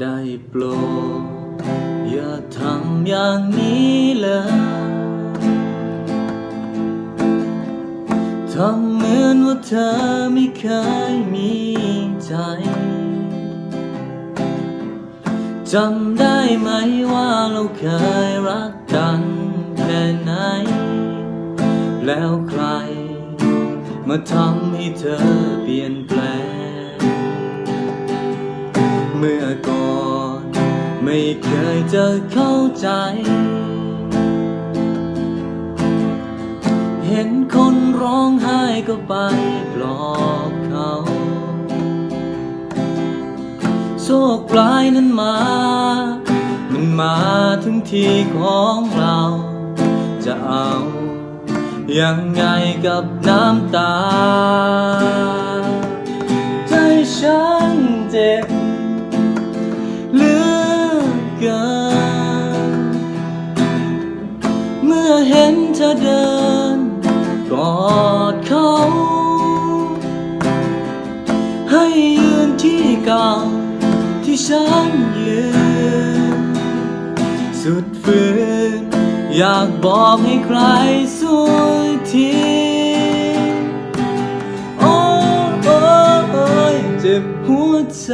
ได้โปรดอย่าทำอย่างนี้เลยทำเหมือนว่าเธอไม่เคยมีใจจำได้ไหมว่าเราเคยรักกันแค่ไหนแล้วใครมาทำให้เธอเปลี่ยนแปลงเมื่อก่อนไม่เคยจะเข้าใจเห็นคนร้องไห้ก็ไปปลอบเขาโชคร้ายนั้นมันมาถึงที่ของเราจะเอายังไงกับน้ำตาใจฉันเจ็บเหลือเกินเมื่อเห็นเธอเดินกอดเขาให้ยืนที่เก่าที่ฉันยืนสุดฝืนอยากบอกให้ใครช่วยทีโอ้ยเจ็บหัวใจ